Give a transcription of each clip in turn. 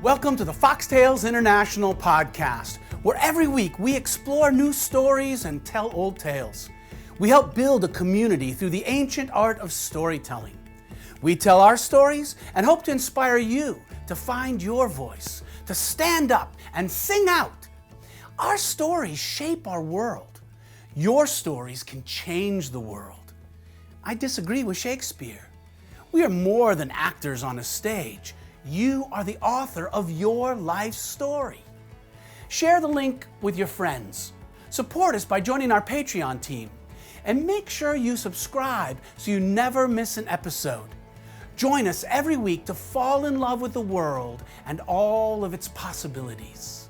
Welcome to the Fox Tales International podcast, where every week we explore new stories and tell old tales. We help build a community through the ancient art of storytelling. We tell our stories and hope to inspire you to find your voice, to stand up and sing out. Our stories shape our world. Your stories can change the world. I disagree with Shakespeare. We are more than actors on a stage. You are the author of your life story. Share the link with your friends. Support us by joining our Patreon team. And make sure you subscribe so you never miss an episode. Join us every week to fall in love with the world and all of its possibilities.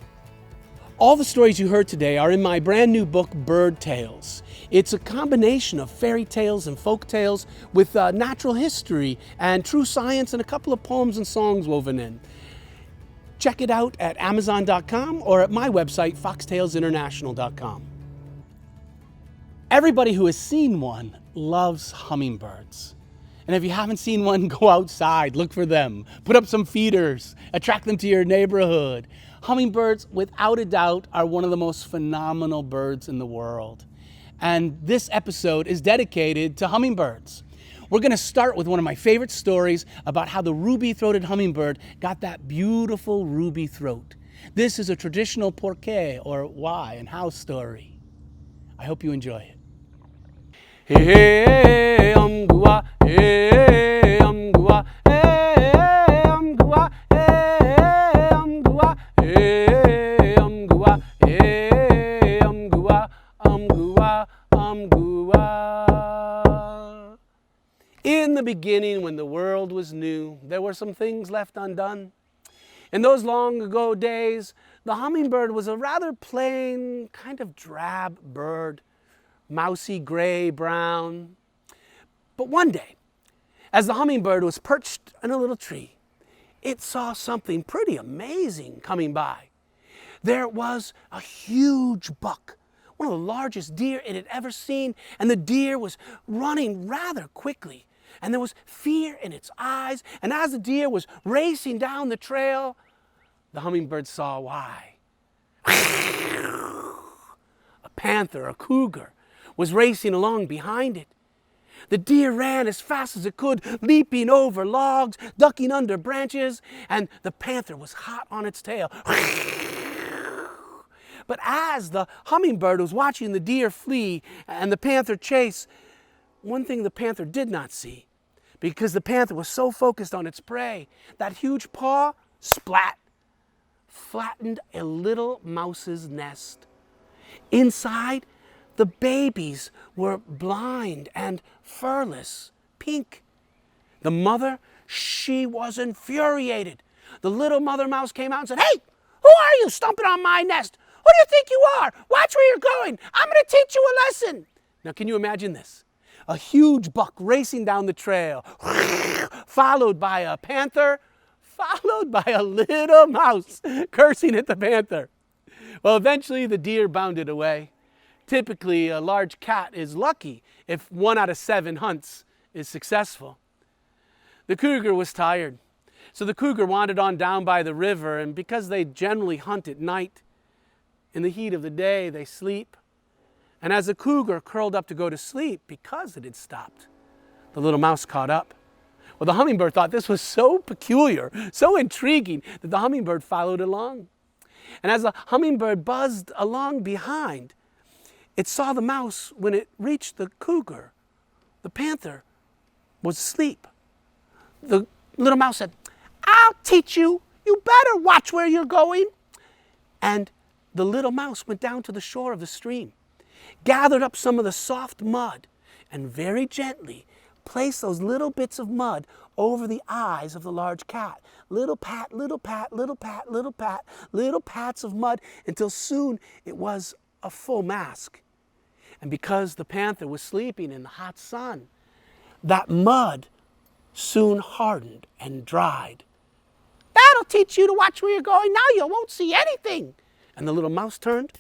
All the stories you heard today are in my brand new book, Bird Tales. It's a combination of fairy tales and folk tales with natural history and true science and a couple of poems and songs woven in. Check it out at Amazon.com or at my website, foxtalesinternational.com. Everybody who has seen one loves hummingbirds. And if you haven't seen one, go outside, look for them, put up some feeders, attract them to your neighborhood. Hummingbirds, without a doubt, are one of the most phenomenal birds in the world. And this episode is dedicated to hummingbirds. We're going to start with one of my favorite stories about how the ruby-throated hummingbird got that beautiful ruby throat. This is a traditional porqué, or why and how story. I hope you enjoy it. Hey, gua, hey, gua, hey, gua, hey, gua, hey, gua, hey, gua, gua, gua. In the beginning, when the world was new, there were some things left undone. In those long ago days, the hummingbird was a rather plain, kind of drab bird. Mousy gray brown. But one day, as the hummingbird was perched in a little tree, it saw something pretty amazing coming by. There was a huge buck, one of the largest deer it had ever seen, and the deer was running rather quickly, and there was fear in its eyes, and as the deer was racing down the trail, the hummingbird saw why. A panther, a cougar, was racing along behind it. The deer ran as fast as it could, leaping over logs, ducking under branches, and the panther was hot on its tail. But as the hummingbird was watching the deer flee and the panther chase, one thing the panther did not see, because the panther was so focused on its prey, that huge paw, splat, flattened a little mouse's nest. Inside, the babies were blind and furless, pink. The mother, she was infuriated. The little mother mouse came out and said, "Hey, who are you stomping on my nest? Who do you think you are? Watch where you're going. I'm going to teach you a lesson." Now, can you imagine this? A huge buck racing down the trail, followed by a panther, followed by a little mouse cursing at the panther. Well, eventually the deer bounded away. Typically, a large cat is lucky if 1 out of 7 hunts is successful. The cougar was tired, so the cougar wandered on down by the river, and because they generally hunt at night, in the heat of the day, they sleep. And as the cougar curled up to go to sleep, because it had stopped, the little mouse caught up. Well, the hummingbird thought this was so peculiar, so intriguing, that the hummingbird followed along. And as the hummingbird buzzed along behind, it saw the mouse when it reached the cougar. The panther was asleep. The little mouse said, "I'll teach you. You better watch where you're going." And the little mouse went down to the shore of the stream, gathered up some of the soft mud, and very gently placed those little bits of mud over the eyes of the large cat. Little pat, little pat, little pat, little pat, little pats of mud, until soon it was a full mask. And because the panther was sleeping in the hot sun, that mud soon hardened and dried. "That'll teach you to watch where you're going. Now you won't see anything." And the little mouse turned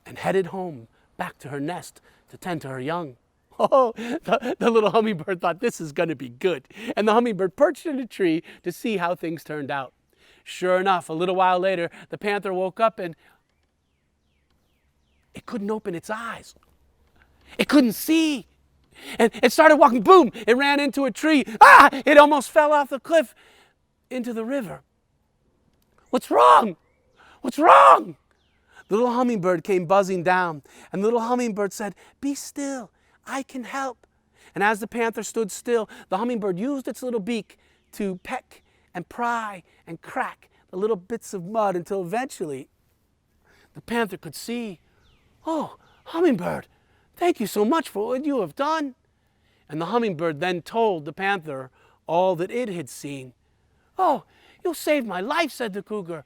and headed home, back to her nest to tend to her young. Oh, the little hummingbird thought this is going to be good. And the hummingbird perched in a tree to see how things turned out. Sure enough, a little while later, the panther woke up and it couldn't open its eyes. It couldn't see. And it started walking, boom, it ran into a tree. It almost fell off the cliff into the river. What's wrong? What's wrong? The little hummingbird came buzzing down, and the little hummingbird said, "Be still, I can help." And as the panther stood still, the hummingbird used its little beak to peck and pry and crack the little bits of mud until eventually the panther could see. "Oh, hummingbird, thank you so much for what you have done." And the hummingbird then told the panther all that it had seen. "Oh, you saved my life," said the cougar.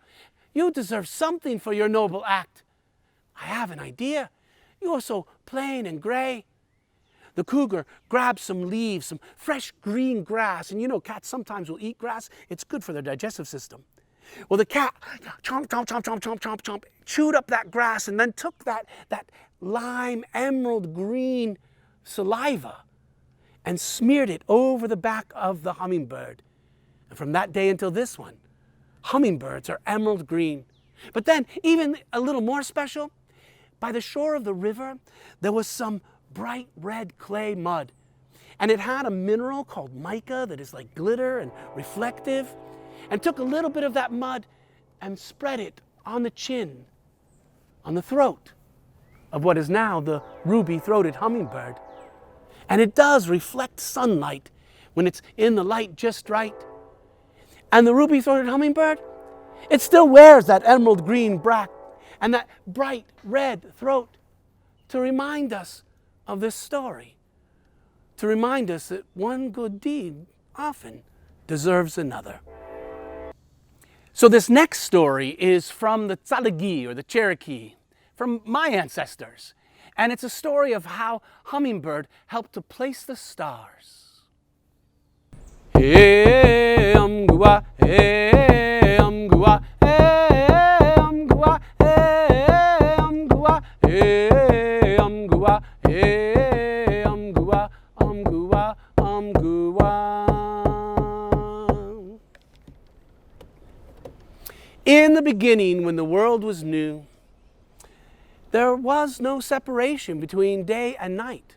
"You deserve something for your noble act." "I have an idea. You are so plain and gray." The cougar grabbed some leaves, some fresh green grass, and you know cats sometimes will eat grass. It's good for their digestive system. Well, the cat chomp, chomp, chomp, chomp, chomp, chomp, chomp, chewed up that grass and then took that lime emerald green saliva and smeared it over the back of the hummingbird. And from that day until this one, hummingbirds are emerald green. But then, even a little more special, by the shore of the river, there was some bright red clay mud. And it had a mineral called mica that is like glitter and reflective. And took a little bit of that mud and spread it on the chin, on the throat of what is now the ruby-throated hummingbird. And it does reflect sunlight when it's in the light just right. And the ruby-throated hummingbird, it still wears that emerald green back and that bright red throat to remind us of this story, to remind us that one good deed often deserves another. So this next story is from the Tsalagi, or the Cherokee, from my ancestors. And it's a story of how Hummingbird helped to place the stars. Hey, umgua, hey, umgua, hey, umgua, hey, umgua, hey, umgua, hey, umgua, umgua, umgua. In the beginning, when the world was new, there was no separation between day and night.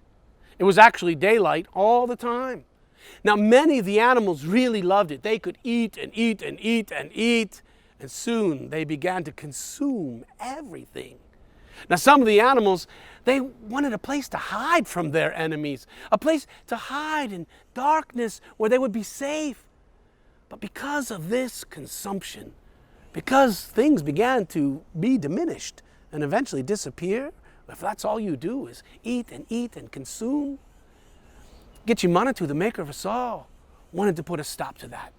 It was actually daylight all the time. Now, many of the animals really loved it. They could eat and eat and eat and eat, and soon they began to consume everything. Now, some of the animals, they wanted a place to hide from their enemies, a place to hide in darkness where they would be safe. But because of this consumption, because things began to be diminished and eventually disappear, if that's all you do is eat and consume, Gitchimanatu, the maker of us all, wanted to put a stop to that.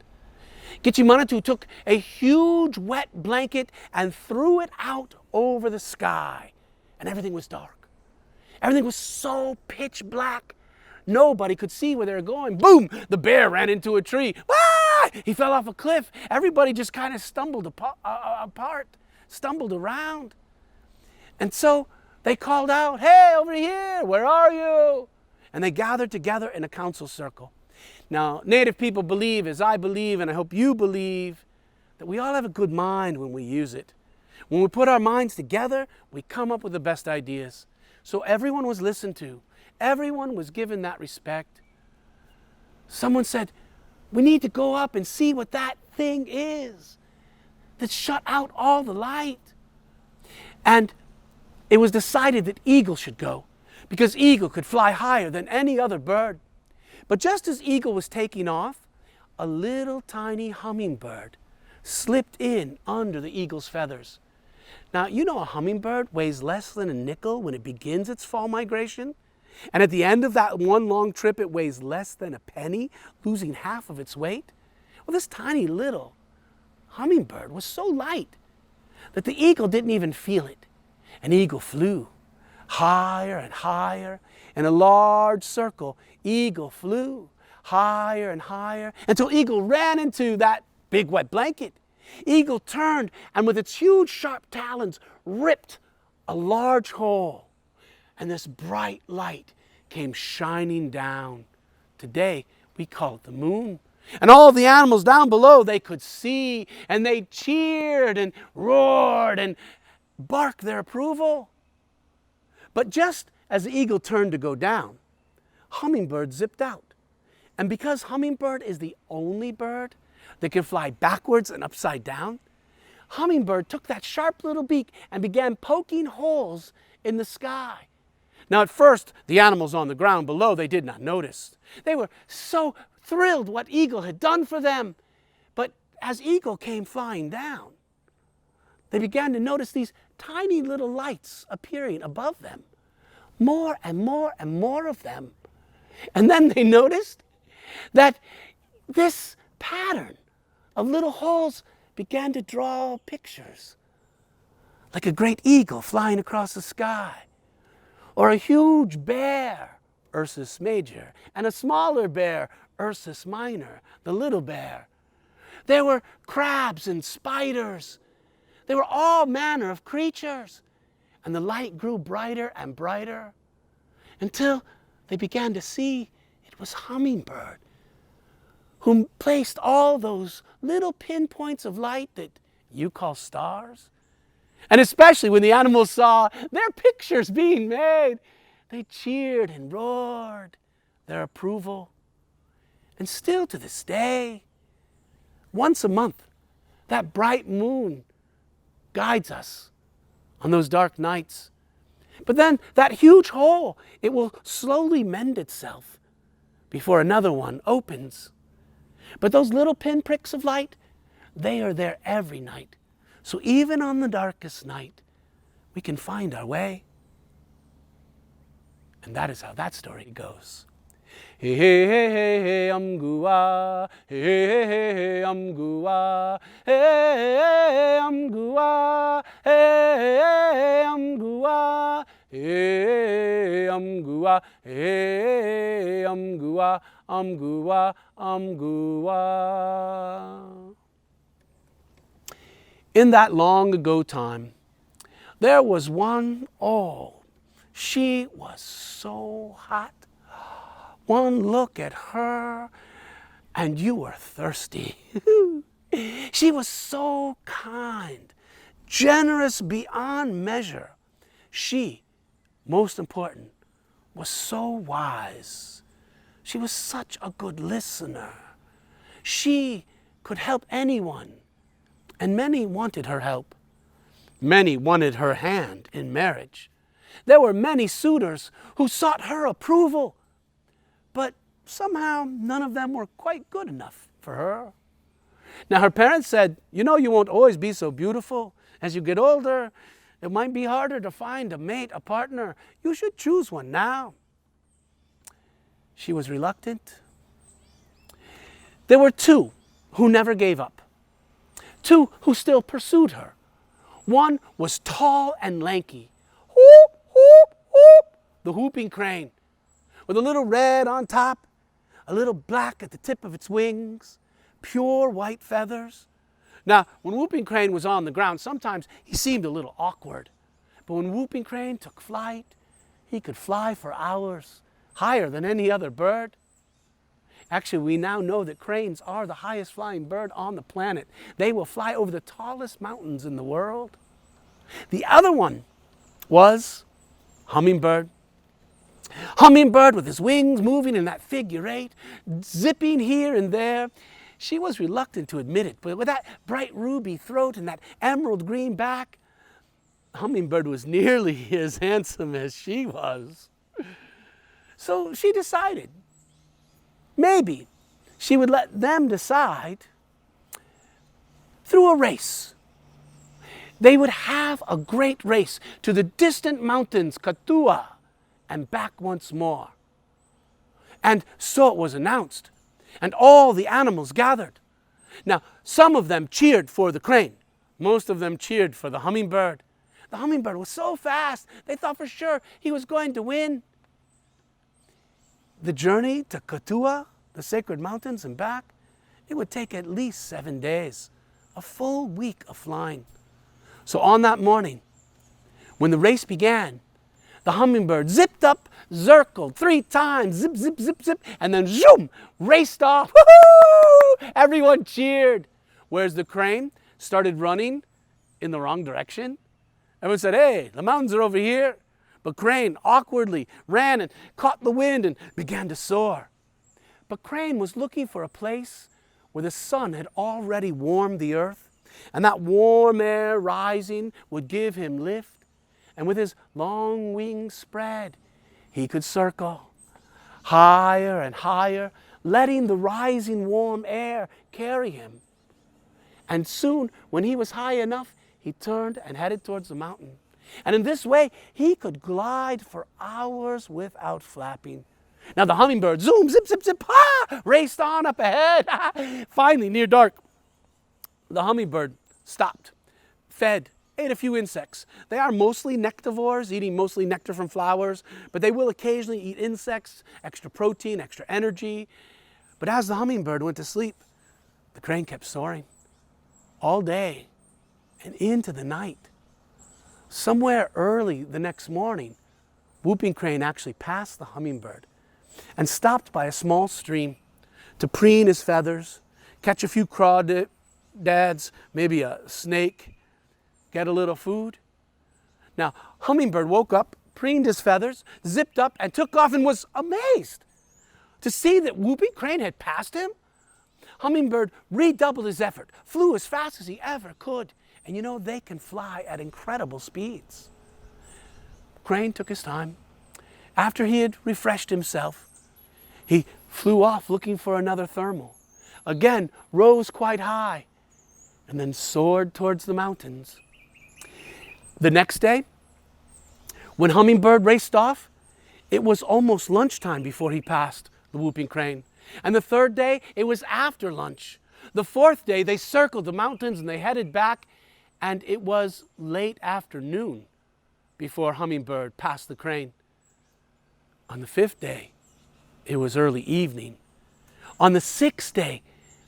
Gitchimanatu took a huge wet blanket and threw it out over the sky, and everything was dark. Everything was so pitch black, nobody could see where they were going. Boom! The bear ran into a tree. Ah! He fell off a cliff. Everybody just kind of stumbled apart, stumbled around. And so they called out, "Hey, over here, where are you?" And they gathered together in a council circle. Now, Native people believe, as I believe, and I hope you believe, that we all have a good mind when we use it. When we put our minds together, we come up with the best ideas. So everyone was listened to. Everyone was given that respect. Someone said, "We need to go up and see what that thing is that shut out all the light." And it was decided that Eagle should go, because Eagle could fly higher than any other bird. But just as Eagle was taking off, a little tiny hummingbird slipped in under the eagle's feathers. Now, you know a hummingbird weighs less than a nickel when it begins its fall migration. And at the end of that one long trip, it weighs less than a penny, losing half of its weight. Well, this tiny little hummingbird was so light that the eagle didn't even feel it. And Eagle flew higher and higher. In a large circle, Eagle flew higher and higher until Eagle ran into that big wet blanket. Eagle turned and with its huge sharp talons ripped a large hole. And this bright light came shining down. Today, we call it the moon. And all the animals down below, they could see, and they cheered and roared and barked their approval. But just as the eagle turned to go down, Hummingbird zipped out. And because Hummingbird is the only bird that can fly backwards and upside down, Hummingbird took that sharp little beak and began poking holes in the sky. Now at first, the animals on the ground below, they did not notice. They were so thrilled what Eagle had done for them. But as Eagle came flying down, they began to notice these tiny little lights appearing above them. More and more and more of them. And then they noticed that this pattern of little holes began to draw pictures, like a great eagle flying across the sky, or a huge bear, Ursus Major, and a smaller bear, Ursus Minor, the little bear. There were crabs and spiders. There were all manner of creatures, and the light grew brighter and brighter until they began to see it was Hummingbird, who placed all those little pinpoints of light that you call stars. And especially when the animals saw their pictures being made, they cheered and roared their approval. And still to this day, once a month, that bright moon guides us on those dark nights. But then that huge hole, it will slowly mend itself before another one opens. But those little pinpricks of light, they are there every night. So even on the darkest night, we can find our way. And that is how that story goes. Hey, hey, hey, hey, hey, gua. Hey, hey, hey, hey, gua. Hey, hey, gua. Hey, gua. Hey, gua. Hey, gua. Gua. Gua. In that long ago time, there was one, she was so hot. One look at her and you were thirsty. She was so kind, generous beyond measure. She, most important, was so wise. She was such a good listener. She could help anyone, and many wanted her help. Many wanted her hand in marriage. There were many suitors who sought her approval, but somehow none of them were quite good enough for her. Now her parents said, you know, you won't always be so beautiful. As you get older, it might be harder to find a mate, a partner. You should choose one now. She was reluctant. There were two who never gave up. Two who still pursued her. One was tall and lanky. Whoop, whoop, whoop, the whooping crane, with a little red on top, a little black at the tip of its wings, pure white feathers. Now, when Whooping Crane was on the ground, sometimes he seemed a little awkward. But when Whooping Crane took flight, he could fly for hours, higher than any other bird. Actually, we now know that cranes are the highest flying bird on the planet. They will fly over the tallest mountains in the world. The other one was Hummingbird. Hummingbird with his wings moving in that figure eight, zipping here and there. She was reluctant to admit it, but with that bright ruby throat and that emerald green back, Hummingbird was nearly as handsome as she was. So she decided maybe she would let them decide through a race. They would have a great race to the distant mountains, Katua, and back once more. And so it was announced, and all the animals gathered. Now, some of them cheered for the crane. Most of them cheered for the hummingbird. The hummingbird was so fast, they thought for sure he was going to win. The journey to Katua, the sacred mountains, and back, it would take at least 7 days, a full week of flying. So on that morning, when the race began, the hummingbird zipped up, circled 3 times, zip, zip, zip, zip, and then zoom, raced off. Woo-hoo! Everyone cheered. Whereas the crane started running in the wrong direction. Everyone said, hey, the mountains are over here. But Crane awkwardly ran and caught the wind and began to soar. But Crane was looking for a place where the sun had already warmed the earth, and that warm air rising would give him lift. And with his long wings spread, he could circle higher and higher, letting the rising warm air carry him. And soon, when he was high enough, he turned and headed towards the mountain. And in this way, he could glide for hours without flapping. Now the hummingbird, zoom, zip, zip, zip, raced on up ahead. Finally, near dark, the hummingbird stopped, fed, ate a few insects. They are mostly nectivores, eating mostly nectar from flowers, but they will occasionally eat insects, extra protein, extra energy. But as the hummingbird went to sleep, the crane kept soaring all day and into the night. Somewhere early the next morning, Whooping Crane actually passed the hummingbird and stopped by a small stream to preen his feathers, catch a few crawdads, maybe a snake, get a little food. Now, Hummingbird woke up, preened his feathers, zipped up, and took off and was amazed to see that Whooping Crane had passed him. Hummingbird redoubled his effort, flew as fast as he ever could. And you know, they can fly at incredible speeds. Crane took his time. After he had refreshed himself, he flew off looking for another thermal. Again, rose quite high, and then soared towards the mountains. The next day, when Hummingbird raced off, it was almost lunchtime before he passed the Whooping Crane. And the third day, it was after lunch. The fourth day, they circled the mountains and they headed back, and it was late afternoon before Hummingbird passed the crane. On the fifth day, it was early evening. On the sixth day,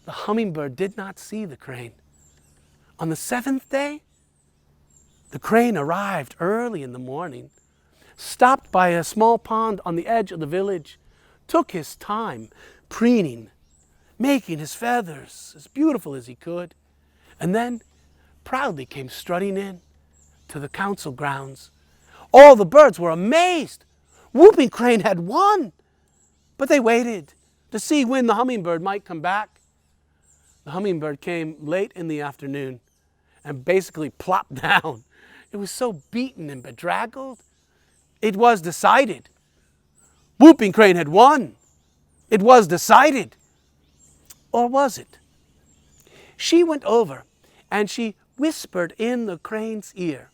the hummingbird did not see the crane. On the seventh day, the crane arrived early in the morning, stopped by a small pond on the edge of the village, took his time preening, making his feathers as beautiful as he could, and then proudly came strutting in to the council grounds. All the birds were amazed. Whooping Crane had won, but they waited to see when the hummingbird might come back. The hummingbird came late in the afternoon and basically plopped down. It was so beaten and bedraggled. It was decided. Whooping Crane had won. It was decided. Or was it? She went over and she whispered in the crane's ear.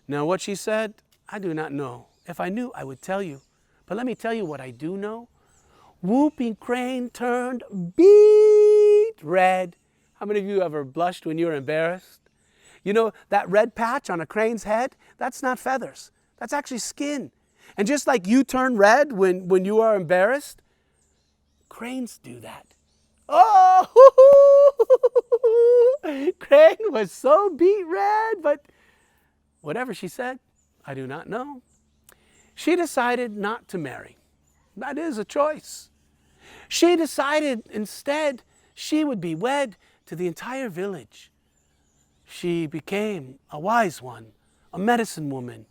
Now what she said, I do not know. If I knew, I would tell you. But let me tell you what I do know. Whooping Crane turned beet red. How many of you ever blushed when you were embarrassed? You know, that red patch on a crane's head, that's not feathers. That's actually skin. And just like you turn red when you are embarrassed, cranes do that. Oh, Crane was so beet red, but whatever she said, I do not know. She decided not to marry. That is a choice. She decided instead she would be wed to the entire village. She became a wise one, a medicine woman,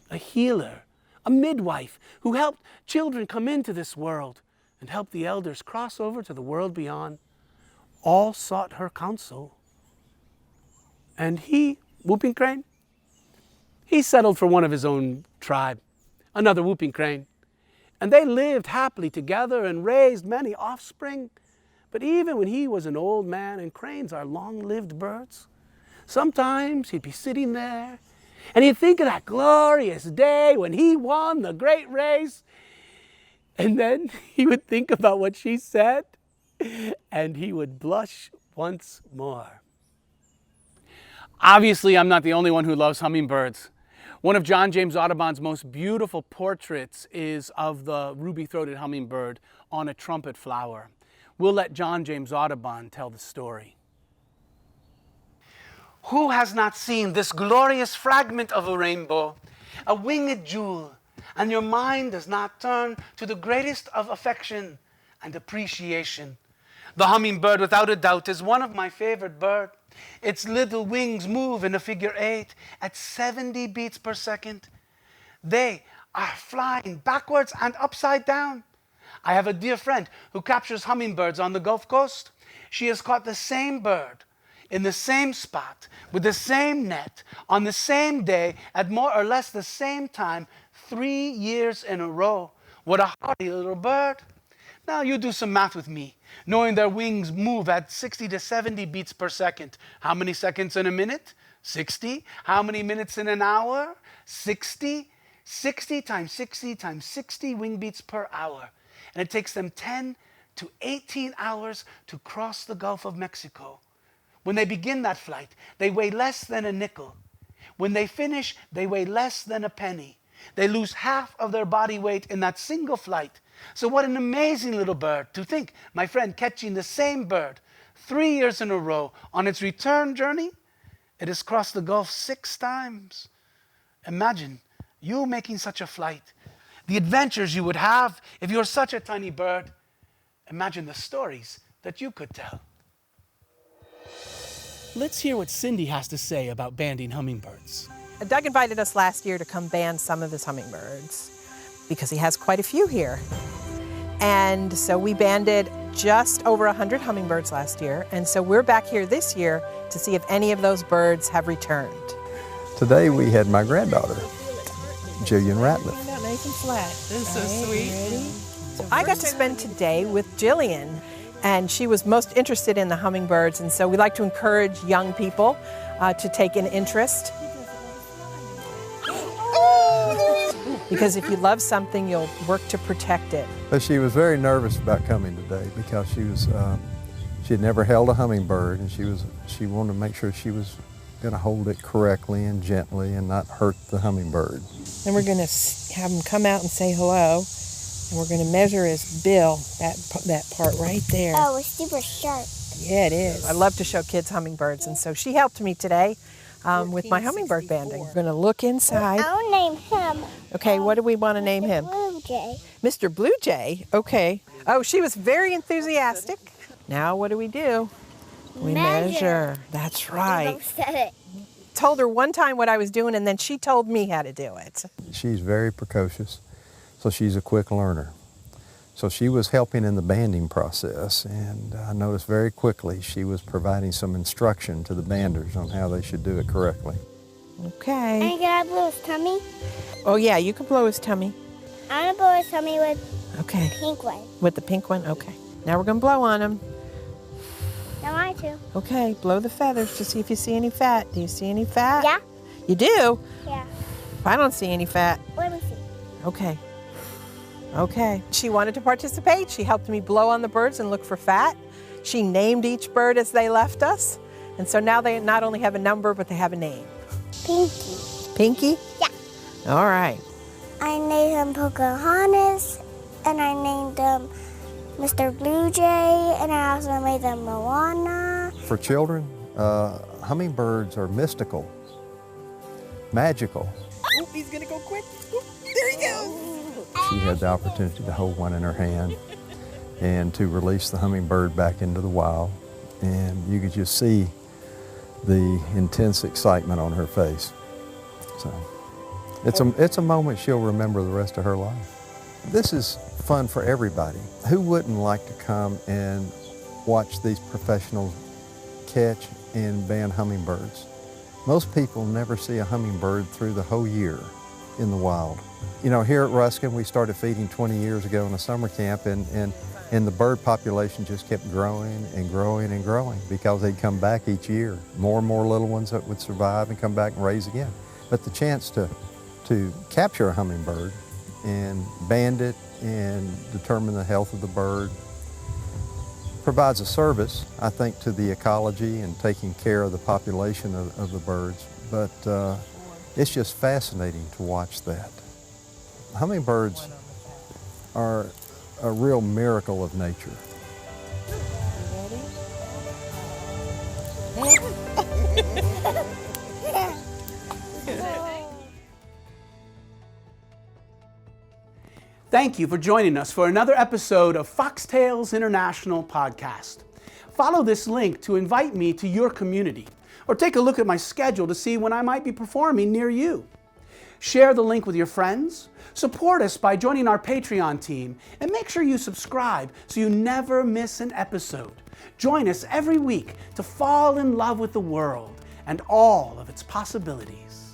a healer, a midwife who helped children come into this world and helped the elders cross over to the world beyond. All sought her counsel. And he, Whooping Crane, he settled for one of his own tribe, another Whooping Crane. And they lived happily together and raised many offspring. But even when he was an old man, and cranes are long-lived birds, sometimes he'd be sitting there and he'd think of that glorious day when he won the great race. And then he would think about what she said and he would blush once more. Obviously, I'm not the only one who loves hummingbirds. One of John James Audubon's most beautiful portraits is of the ruby-throated hummingbird on a trumpet flower. We'll let John James Audubon tell the story. Who has not seen this glorious fragment of a rainbow, a winged jewel, and your mind does not turn to the greatest of affection and appreciation, The hummingbird, without a doubt, is one of my favorite birds. Its little wings move in a figure 8 at 70 beats per second. They are flying backwards and upside down. I have a dear friend who captures hummingbirds on the Gulf Coast. She has caught the same bird in the same spot, with the same net, on the same day, at more or less the same time, 3 years in a row. What a hardy little bird. Now you do some math with me, knowing their wings move at 60 to 70 beats per second. How many seconds in a minute? 60. How many minutes in an hour? 60. 60 times 60 times 60 wing beats per hour. And it takes them 10 to 18 hours to cross the Gulf of Mexico. When they begin that flight, they weigh less than a nickel. When they finish, they weigh less than a penny. They lose half of their body weight in that single flight. So what an amazing little bird. To think, my friend, catching the same bird 3 years in a row. On its return journey, it has crossed the Gulf 6 times. Imagine you making such a flight. The adventures you would have if you're such a tiny bird. Imagine the stories that you could tell. Let's hear what Cindy has to say about banding hummingbirds. Doug invited us last year to come band some of his hummingbirds because he has quite a few here. And so we banded just over 100 hummingbirds last year. And so we're back here this year to see if any of those birds have returned. Today we had my granddaughter, Jillian Ratliff. Nice and flat. This is so sweet. I got to spend today with Jillian, and she was most interested in the hummingbirds, and so we like to encourage young people to take an interest. Because if you love something, you'll work to protect it. But she was very nervous about coming today because she had never held a hummingbird, and she wanted to make sure she was going to hold it correctly and gently and not hurt the hummingbird. And we're going to have him come out and say hello. And we're going to measure his bill, that part right there. Oh, it's super sharp. Yeah, it is. I love to show kids hummingbirds, and so she helped me today with my hummingbird banding. We're going to look inside. I'll name him. Okay, what do we want to name him? Blue Jay. Mr. Blue Jay, okay. Oh, she was very enthusiastic. Now what do? We measure. That's right. Told her one time what I was doing, and then she told me how to do it. She's very precocious, so she's a quick learner. So she was helping in the banding process, and I noticed very quickly she was providing some instruction to the banders on how they should do it correctly. Okay. And can I blow his tummy? Oh yeah, you can blow his tummy. I'm going to blow his tummy with Okay. the pink one. With the pink one? Okay. Now we're going to blow on him. Now I too. Okay, blow the feathers to see if you see any fat. Do you see any fat? Yeah. You do? Yeah. I don't see any fat. Let me see. Okay. Okay. She wanted to participate. She helped me blow on the birds and look for fat. She named each bird as they left us. And so now they not only have a number, but they have a name. Pinky. Pinky? Yeah. All right. I named him Pocahontas, and I named him Mr. Blue Jay, and I also made them Moana. For children, hummingbirds are mystical, magical. Oh, he's going to go quick. Oop, there he goes. She had the opportunity to hold one in her hand and to release the hummingbird back into the wild. And you could just see the intense excitement on her face. So it's a moment she'll remember the rest of her life. This is fun for everybody. Who wouldn't like to come and watch these professionals catch and band hummingbirds? Most people never see a hummingbird through the whole year in the wild. You know, here at Ruskin, we started feeding 20 years ago in a summer camp, and the bird population just kept growing and growing and growing because they'd come back each year. More and more little ones that would survive and come back and raise again. But the chance to capture a hummingbird and band it and determine the health of the bird provides a service, I think, to the ecology and taking care of the population of the birds. But it's just fascinating to watch that. Hummingbirds are a real miracle of nature. Thank you for joining us for another episode of Fox Tales International Podcast. Follow this link to invite me to your community, or take a look at my schedule to see when I might be performing near you. Share the link with your friends, support us by joining our Patreon team, and make sure you subscribe so you never miss an episode. Join us every week to fall in love with the world and all of its possibilities.